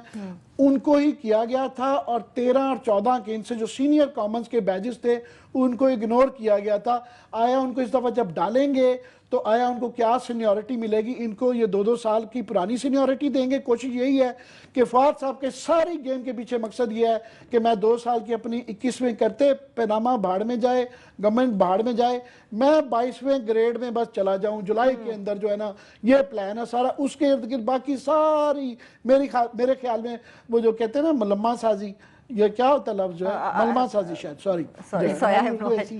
ان کو ہی کیا گیا تھا اور 13 اور 14 کے ان سے جو سینئر کامنز کے بیجز تھے ان کو اگنور کیا گیا تھا. آیا ان کو اس دفعہ جب ڈالیں گے تو آیا ان کو کیا سینیورٹی ملے گی؟ ان کو یہ 2-2 سال کی پرانی سینیورٹی دیں گے. کوشش یہی ہے کہ فواد صاحب کے ساری گیم کے پیچھے مقصد یہ ہے کہ میں 2 سال کی اپنی 21ویں کرتے پینامہ بھاڑ میں جائے, گورنمنٹ بھاڑ میں جائے, میں 22ویں گریڈ میں بس چلا جاؤں جولائی کے اندر جو ہے نا. یہ پلان ہے سارا. اس کے ارد گرد باقی ساری میرے خیال میں وہ جو کہتے ہیں نا ملمہ سازی, یہ کیا ہوتا ہے لفظ جو ہے ملمہ سازی شاید سوری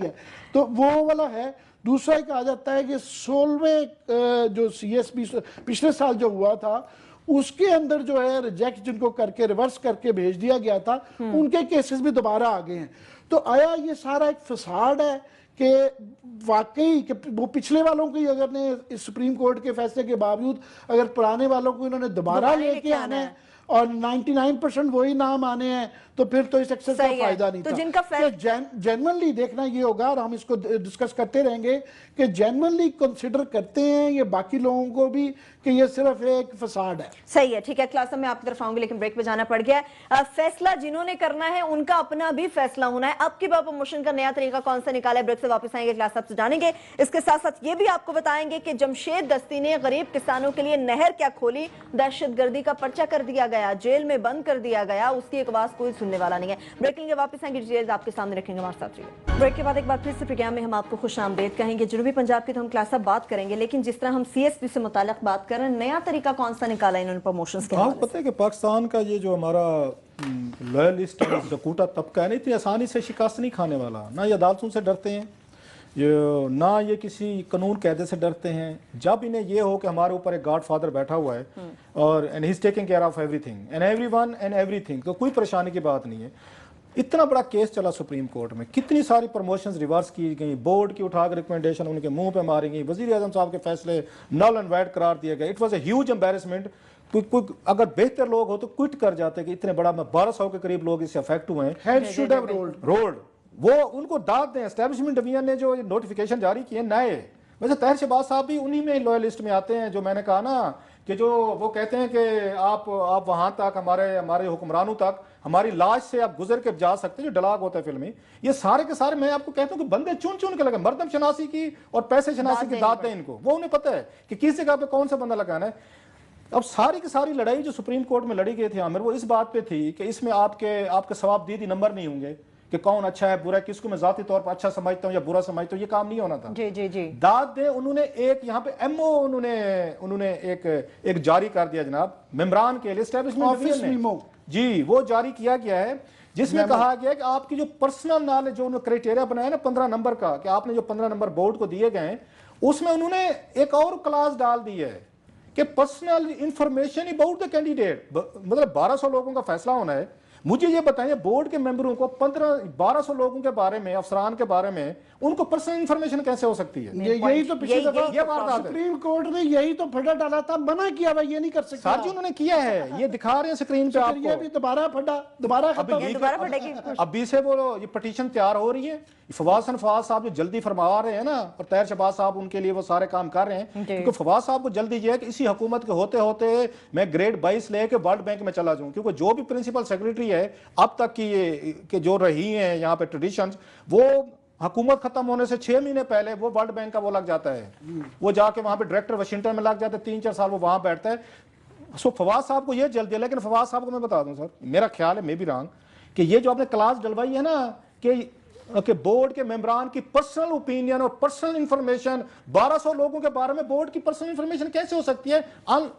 ہے تو وہ والا ہے. دوسرا ایک آ جاتا ہے کہ 16ویں جو CSB پچھلے سال جو ہوا تھا اس کے اندر جو ہے ریجیکٹ جن کو کر کے ریورس کر کے بھیج دیا گیا تھا ان کے کیسز بھی دوبارہ آ گئے ہیں. تو آیا یہ سارا ایک فساد ہے کہ واقعی کہ وہ پچھلے والوں کو اگر نے سپریم کورٹ کے فیصلے کے باوجود اگر پرانے والوں کو انہوں نے دوبارہ لے کے آنا ہے اور 99% وہی نام آنے ہیں تو پھر تو اس ایکسس کا فائدہ نہیں تھا. جینوئنلی دیکھنا یہ ہوگا اور ہم اس کو ڈسکس کرتے رہیں گے کہ جینوئنلی کنسیڈر کرتے ہیں یہ باقی لوگوں کو بھی کہ یہ صرف ایک فساد ہے. صحیح ہے, ٹھیک ہے. کلاس میں آپ کی طرف آؤں گی لیکن بریک پہ جانا پڑ گیا ہے. فیصلہ جنہوں نے کرنا ہے ان کا اپنا بھی فیصلہ ہونا ہے. اب کی بار پروموشن کا نیا طریقہ کون سا نکالا ہے, بریک سے واپس آئیں گے, کلاس آپ سے جانیں گے. اس کے ساتھ ساتھ یہ بھی آپ کو بتائیں گے کہ جمشید دستی نے غریب کسانوں کے لیے نہر کیا کھولی, دہشت گردی کا پرچہ کر دیا گیا, جیل میں بند کر دیا گیا, اس کی ایک آواز کوئی سننے والا نہیں ہے. بریک لیں گے, واپس آئیں گے, ڈیٹیلز آپ کے سامنے رکھیں گے, ہمارے ساتھ رہیے. بریک کے بعد ایک بار پھر سے پروگرام میں ہم آپ کو خوش آمدید کہیں گے. جنوبی پنجاب کی تو ہم کلاس اب بات کریں گے, لیکن جس طرح ہم CSP سے متعلق بات کر رہے ہیں, نیا طریقہ کون سا نکالا انہوں نے پروموشنز کے حوالے سے؟ پتہ ہے کہ پاکستان کا یہ جو ہمارا لویلسٹ جکوٹا طبقہ ہے, نہیں اتنی آسانی سے شکست نہیں کھانے والا. نہ یہ عدالتوں سے ڈرتے ہیں, نہ یہ کسی قانون قاعدے سے ڈرتے ہیں. جب انہیں یہ ہو کہ ہمارے اوپر ایک گاڈ فادر بیٹھا ہوا ہے اور and he is taking care of every thing and every one and every thing, تو کوئی پریشانی کی بات نہیں ہے. اتنا بڑا کیس چلا سپریم کورٹ میں, کتنی ساری پروموشنز ریورس کی گئیں, بورڈ کی اٹھا کر ریکمنڈیشن ان کے منہ پہ ماری گئی, وزیر اعظم صاحب کے فیصلے نل اینڈ وائڈ قرار دیے گئے. It was a huge embarrassment कोई अगर बेहतर लोग हो तो क्विट कर जाते कि इतने बड़ा 1200 के करीब लोग इससे अफेक्ट हुए हैं, हेड शुड हैव रोल्ड। वो उनको दाद दें। एस्टेब्लिशमेंट डिवीजन ने जो नोटिफिकेशन जारी किए नए, वैसे ताहिर शहबाज साहब भी उन्हीं में लॉयलिस्ट में आते हैं, जो मैंने कहा ना कि जो वो कहते हैं कि आप वहां तक हमारे हुक्मरानों तक हमारी लाश से आप गुजर के जा सकते हैं, जो डलाग होता है फिल्मी। ये सारे के सारे मैं आपको कहता हूं कि बंदे चुन चुन के लगे, मर्दम शनासी की और पैसे शनासी की दाद दें इनको, वो उन्हें पता है कि किस जगह पे कौन सा बंदा लगाना है। अब सारी की सारी लड़ाई जो सुप्रीम कोर्ट में लड़ी गई थी आमिर, वो इस बात पे थी कि इसमें आपके सवाबदीदी नंबर नहीं होंगे कि कौन अच्छा है बुरा है, किसको मैं जाती तौर पर अच्छा समझता हूं या बुरा समझता हूं, ये काम नहीं होना था। जी जी जी। दाद दे उन्होंने एक यहाँ पे एमओ उन्होंने एक जारी कर दिया जनाब, मेम्बरान के लिए एस्टेब्लिशमेंट जी, वो जारी किया गया है, जिसमें कहा गया है कि आपकी जो पर्सनल नॉलेज, जो उन्होंने क्राइटेरिया बनाया ना 15 नंबर का, कि आपने जो 15 नंबर बोर्ड को दिए गए, उसमें उन्होंने एक और क्लास डाल दी है कि personal information about the candidate. मतलब 1200 लोगों का फैसला होना है, मुझे ये बताइए बोर्ड के मेंबरों को 1200 लोगों के बारे में, अफसरान के बारे में उनको पर्सनल इंफॉर्मेशन कैसे हो सकती है? यही तो पिछले दफा ये वारदात है। सुप्रीम कोर्ट ने यही तो फटा डाला था, मना किया भाई ये नहीं कर सकते। सर जी उन्होंने किया है, ये दिखा रहे हैं स्क्रीन पे आपको। ये भी दोबारा फटा, दोबारा अभी से वो ये पटिशन तैयार हो रही है, फवाद साहब जो जल्दी फरमा रहे हैं ना, और ताहिर शहबाज साहब उनके लिए वो सारे काम कर रहे हैं, क्योंकि फवाद साहब को जल्दी ये है कि इसी हुकूमत के होते होते मैं ग्रेड 22 लेके वर्ल्ड बैंक में चला जाऊं, क्योंकि जो भी प्रिंसिपल सेक्रेटरी है अब तक की ये जो रही है यहाँ पे ट्रेडिशंस, वो हुकूमत खत्म होने से 6 महीने पहले वो वर्ल्ड बैंक का वो लग जाता है, वो जाके वहां पे डायरेक्टर वाशिंगटन में लग जाता है, 3-4 साल वो वहां बैठता है। सो फवाद साहब को ये जल्दी है, लेकिन फवाद साहब को मैं बता दूं सर, मेरा ख्याल है, मे बी रॉन्ग, कि ये जो आपने क्लास डलवाई है ना कि बोर्ड के मेंबरान की पर्सनल ओपिनियन और पर्सनल इंफॉर्मेशन, 1200 लोगों के बारे में बोर्ड की पर्सनल इंफॉर्मेशन कैसे हो सकती है?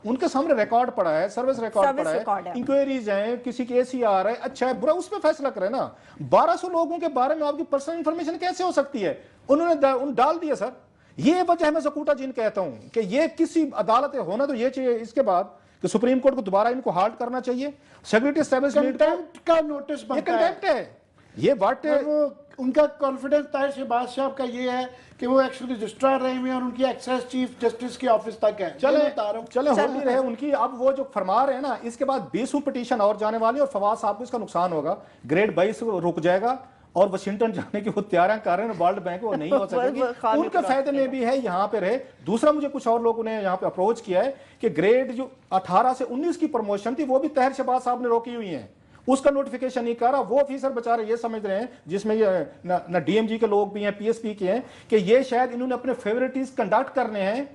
उनके सामने रिकॉर्ड पड़ा है, सर्विस रिकॉर्ड पड़ा है, इंक्वायरीज हैं, किसी की एसीआर है, अच्छा है बुरा, उसमें फैसला करें ना। 1200 लोगों के बारे में आपकी पर्सनल इंफॉर्मेशन कैसे हो सकती है? उन्होंने डाल दिया सर। ये वजह मैं सकूटा जिन कहता हूं कि ये किसी अदालत होना तो ये चाहिए इसके बाद कि सुप्रीम कोर्ट को दोबारा इनको हाल्ट करना चाहिए। सेक्रेटरी एस्टेब्लिशमेंट का नोटिस कंटेम्प्ट है ये वाट उनका कॉन्फिडेंस ताहिर शहबाज साहब का ये है कि वो एक्चुअली रजिस्ट्रार रहे हुए हैं और उनकी एक्सेस चीफ जस्टिस के ऑफिस तक है। चले होती रहे उनकी। अब वो जो फरमा रहे हैं ना, इसके बाद 20वीं पिटीशन और जाने वाली और फवाद साहब को इसका नुकसान होगा, ग्रेड 22 रुक जाएगा और वाशिंगटन जाने की वो तैयारियां कर रहे हैं, वर्ल्ड बैंक वो नहीं हो सकेगी। उनके फायदे में भी है यहाँ पे रहे। दूसरा, मुझे कुछ और लोगों ने यहाँ पे अप्रोच किया है कि ग्रेड जो 18 से 19 की प्रमोशन थी वो भी ताहिर शहबाज साहब ने रोकी हुई है, उसका नोटिफिकेशन नहीं कर रहा। वो ऑफिसर बेचारे ये समझ रहे हैं, जिसमें ये ना डीएमजी के लोग भी हैं, पीएसपी के हैं, कि ये शायद इन्होंने अपने फेवरेटिस कंडक्ट करने हैं,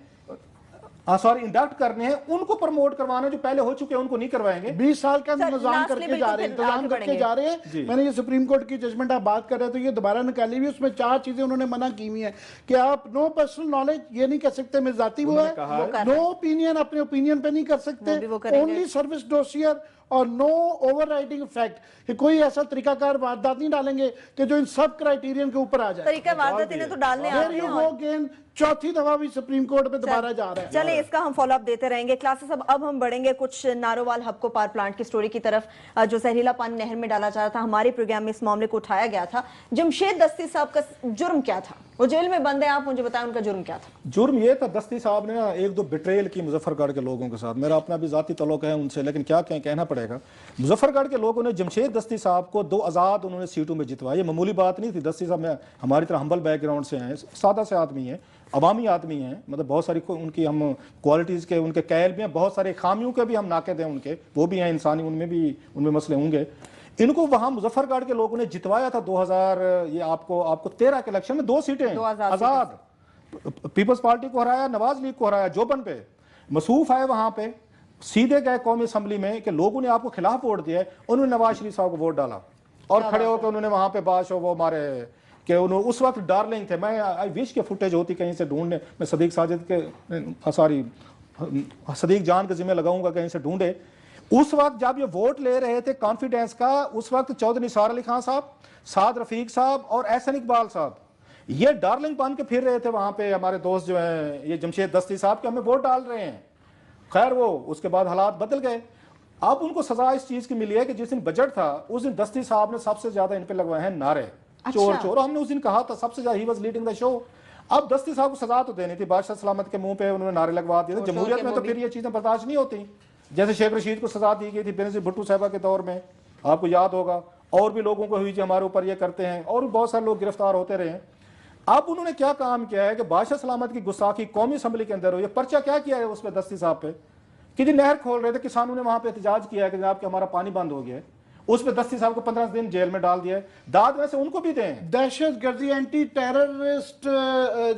इंडक्ट करने हैं, उनको प्रमोट करवाना, जो पहले हो चुके हैं उनको नहीं करवाएंगे। 20 साल का इंतजाम करके जा रहे हैं, इंतजाम करके जा रहे हैं। मैंने ये सुप्रीम कोर्ट की जजमेंट आप बात कर रहे हैं तो ये दोबारा निकाली हुई, उसमें 4 चीजें उन्होंने मना की हुई है कि आप नो पर्सनल नॉलेज ये नहीं कह सकते, मैं जाती वो है, नो ओपिनियन अपने ओपिनियन पे नहीं कर सकते, ओनली सर्विस डोसियर और नो ओवरराइडिंग इफेक्ट, कि कोई ऐसा तरीकाकार वारदात नहीं डालेंगे कि जो इन सब क्राइटेरियन के ऊपर आ जाए। तरीका वारदात इन्हें तो डालने आ रहे हैं, चौथी दफा भी सुप्रीम कोर्ट में दोबारा जा रहा है। चले इसका हम फॉलो अप देते रहेंगे क्लासेस। अब हम बढ़ेंगे कुछ नारोवाल हबको पावर प्लांट की स्टोरी की तरफ, जो जहरीला पानी नहर में डाला जा रहा था। हमारे प्रोग्राम में इस मामले को उठाया गया था। जमशेद दस्ती साहब का जुर्म क्या था? वो जेल में बंद है, आप मुझे बताएं उनका जुर्म क्या था? जुर्म ये था, दस्ती साहब ने ना 1-2 बिट्रेल की मुजफ्फरगढ़ के लोगों के साथ। मेरा अपना भी जाती तल्लुक है उनसे, लेकिन क्या कहना पड़ेगा, मुजफ्फरगढ़ के लोगों ने जमशेद दस्ती साहब को 2 आज़ाद उन्होंने सीटों में जितवाया। ये मामूली बात नहीं थी। दस्ती साहब में हमारी तरह हम्बल बैकग्राउंड से हैं, सादा से आदमी हैं, अवामी आदमी हैं, मतलब बहुत सारी उनकी हम क्वालिटीज़ के, उनके कैल भी हैं, बहुत सारे खामियों के भी हम नाक़िद हैं उनके, वो भी हैं इंसानी, उनमें मसले होंगे। इनको वहां मुजफ्फरगढ़ के लोगों ने जितवाया था 2000 ये आपको 13 के इलेक्शन में 2 सीटें आज़ाद। पीपल्स पार्टी को हराया, नवाज लीग को हराया, जोबन पे मसूफ आए, वहां पे सीधे गए कौमी असम्बली में कि लोगों ने आपको खिलाफ वोट दिया है। उन्होंने नवाज शरीफ साहब को वोट डाला और खड़े होकर उन्होंने वहां पे बादशाह वो मारे कि उन्होंने उस वक्त डार्लिंग थे। मैं आई विश के फुटेज होती कहीं से ढूंढने, मैं सदीक साजिद के सदीक जान के जिम्मे लगाऊंगा कहीं से ढूंढे। उस वक्त जब ये वोट ले रहे थे कॉन्फिडेंस का, उस वक्त चौधरी निसार अली खान साहब, साद रफीक साहब और एहसन इकबाल साहब ये डार्लिंग बन के फिर रहे थे वहां पे। हमारे दोस्त जो हैं ये जमशेद दस्ती साहब के हमें वोट डाल रहे हैं। खैर वो उसके बाद हालात बदल गए। अब उनको सजा इस चीज की मिली है कि जिस दिन बजट था उस दिन दस्ती साहब ने सबसे ज्यादा इन पे लगवाए हैं नारे, चोर चोर। हमने उस दिन कहा था सबसे ज्यादा, he was leading the show. अब दस्ती साहब को सजा तो देनी थी, बादशाह सलामत के मुंह पे उन्होंने नारे लगवा दिए थे। जमहूरियत में तो फिर ये चीजें बर्दाश्त नहीं होती जैसे शेख रशीद को सजा दी गई थी बेनज़ीर भुट्टो साहबा के दौर में, आपको याद होगा, और भी लोगों को हुई जो हमारे ऊपर ये करते हैं, और भी बहुत सारे लोग गिरफ्तार होते रहे हैं। अब उन्होंने क्या काम किया है कि बादशाह सलामत की गुस्ताखी कौमी असम्बली के अंदर हुई है। पर्चा क्या किया है उसमें दस्ती साहब पे कि जी नहर खोल रहे थे, किसानों ने वहां पे एहतजाज किया है कि जनाब कि हमारा पानी बंद हो गया है, उस पे दस्ती साहब को 15 दिन जेल में डाल दिया है। दाद वैसे उनको भी दें। दहशत गर्दी एंटी टेररिस्ट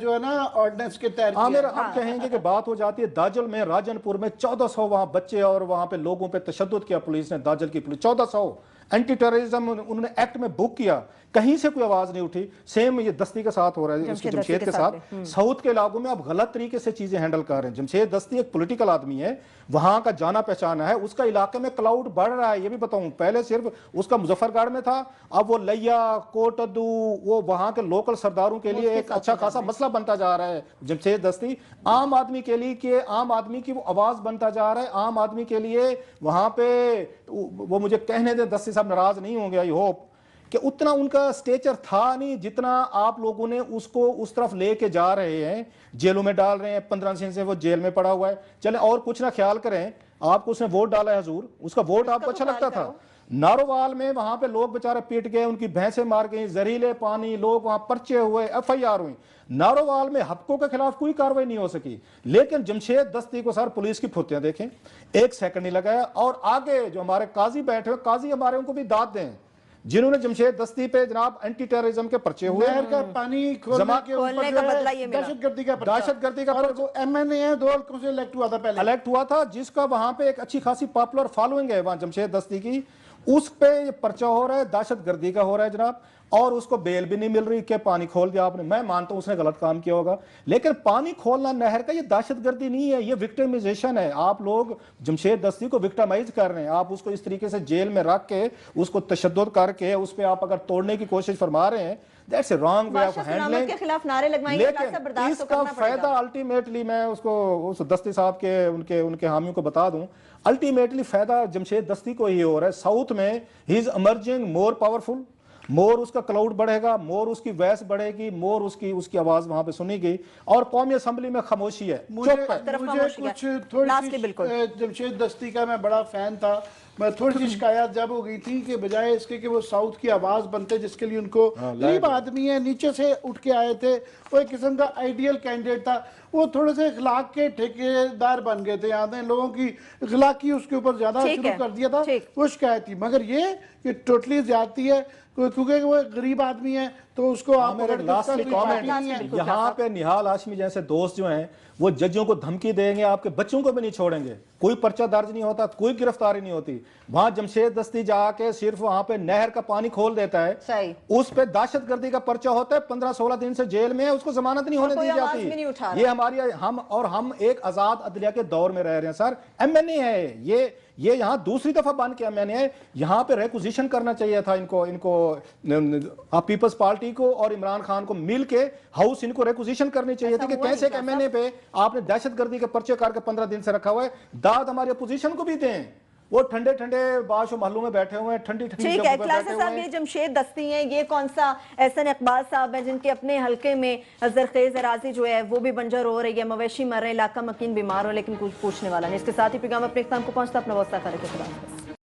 जो है ना ऑर्डिनेंस के तहत आमिर आप कहेंगे कि बात हो जाती है दाजल में, राजनपुर में 1400 वहां बच्चे और वहां पे लोगों पे तशद्दुद किया पुलिस ने, दाजल की पुलिस 1400 एंटी टेररिज्म उन्होंने एक्ट में बुक किया, कहीं से कोई आवाज नहीं उठी। सेम ये दस्ती के साथ हो रहा है, उसके जमशेद के साथ। साउथ के इलाकों में आप गलत तरीके से चीजें हैंडल कर रहे हैं। जमशेद दस्ती एक पॉलिटिकल आदमी है, वहां का जाना पहचाना है, उसका इलाके में क्लाउड बढ़ रहा है। ये भी बताऊं, पहले सिर्फ उसका मुजफ्फरगढ़ में था, अब वो लैया कोटद्दू वो वहां के लोकल सरदारों के लिए एक अच्छा खासा मसला बनता जा रहा है। जमशेद दस्ती आम आदमी के लिए कि आम आदमी की वो आवाज बनता जा रहा है, आम आदमी के लिए वहां पे वो मुझे कहने दे दस्ती साहब नाराज नहीं होंगे, आई होप कि उतना उनका स्टेचर था नहीं जितना आप लोगों ने उसको उस तरफ लेके जा रहे हैं, जेलों में डाल रहे हैं। 15 दिन से वो जेल में पड़ा हुआ है। चले और कुछ ना ख्याल करें, आपको उसने वोट डाला है हजूर, उसका वोट आपको अच्छा लगता था। नारोवाल में वहां पे लोग बेचारे पीट गए, उनकी भैंसें मार गई, जहरीले पानी, लोग वहां पर्चे हुए, FIR हुई। नारोवाल में हब्कों के खिलाफ कोई कार्रवाई नहीं हो सकी। लेकिन जमशेद दस्ती को सर पुलिस की फुर्तियां देखें, एक सेकंड नहीं लगाया। और आगे जो हमारे काजी बैठे हुए, काजी हमारे उनको भी दाद दें जिन्होंने जमशेद दस्ती पे जनाब एंटी टेररिज्म के पर्चे हुए, नहर का पानी खोलने के ऊपर जो है दहशतगर्दी का जो MNA है 2 हल्कों से इलेक्ट हुआ था, पहले इलेक्ट हुआ था, जिसका वहां पे एक अच्छी खासी पॉपुलर फॉलोइंग है वहां जमशेद दस्ती की, उस पे ये पर्चा हो रहा है, दहशतगर्दी का हो रहा है जनाब, और उसको बेल भी नहीं मिल रही कि पानी खोल दिया आपने। मैं मानता हूं उसने गलत काम किया होगा, लेकिन पानी खोलना नहर का ये दहशतगर्दी नहीं है, ये विक्टिमाइजेशन है। आप लोग जमशेद दस्ती को विक्टिमाइज कर रहे हैं, आप उसको इस तरीके से जेल में रख के उसको तशद्दुद करके उस पर आप अगर तोड़ने की कोशिश फरमा रहे हैं, that's a wrong way of handling के खिलाफ नारे लगवाएंगे। लेकिन इसका फायदा अल्टीमेटली मैं उसको उस दस्ती साहब के उनके हामियों को बता दूं, अल्टीमेटली फायदा जमशेद दस्ती को ही हो रहा है। साउथ में ही is emerging more powerful, more उसका क्लाउड बढ़ेगा, मोर उसकी वैस बढ़ेगी, मोर उसकी आवाज वहां पे सुनी गई, और कौमी असेंबली में खामोशी है। मुझे कुछ थोड़ी जमशेद दस्ती का मैं बड़ा फैन था, मैं थोड़ी सी शिकायत जब हो गई थी कि बजाय इसके कि वो साउथ की आवाज बनते जिसके लिए उनको गरीब आदमी है नीचे से उठ के आए थे, वो एक किस्म का आइडियल कैंडिडेट था, वो थोड़े से इखलाक के ठेकेदार बन गए थे, याद है लोगों की इखलाकी उसके ऊपर ज्यादा शुरू कर दिया था, वो शिकायत थी। मगर ये टोटली ज्यादती है क्योंकि वो गरीब आदमी है तो उसको आप यहाँ पे निहाल हाशमी जैसे दोस्त जो हैं वो जजों को धमकी देंगे, आपके बच्चों को भी नहीं छोड़ेंगे, कोई पर्चा दर्ज नहीं होता, कोई गिरफ्तारी नहीं होती। वहां जमशेद दस्ती जाके सिर्फ वहां पे नहर का पानी खोल देता है, उस पे दहशतगर्दी का पर्चा होता है, 15-16 दिन से जेल में है, उसको जमानत नहीं होने दी जाती। ये हमारी हम एक आजाद अदलिया के दौर में रह रहे हैं सर। MNA है ये यहाँ दूसरी दफा बन के MNA है, यहाँ पे रेक्विजिशन करना चाहिए था इनको पीपल्स पार्टी को और इमरान खान को मिल के हाउस इनको रेक्विजिशन करनी चाहिए थी कि कैसे एक MNA पे आपने दहशतगर्दी के पर्चे करके 15 दिन से रखा हुआ है। दाद हमारी अपोजिशन को भी दें, वो ठंडे बाश महलों में बैठे हुए हैं, ठंडी ठीक है। क्लासेस साहब ये जमशेद दस्ती हैं, ये कौन सा एहसन इकबाल साहब हैं जिनके अपने हलके में जरखेज अराजी जो है वो भी बंजर हो रही है, मवेशी मर रहे हैं, इलाका मकीन बीमार हो, लेकिन कुछ पूछने वाला नहीं। इसके साथ ही प्रोग्राम अपने इख्तिताम को पहुंचता, अपना बहुत सा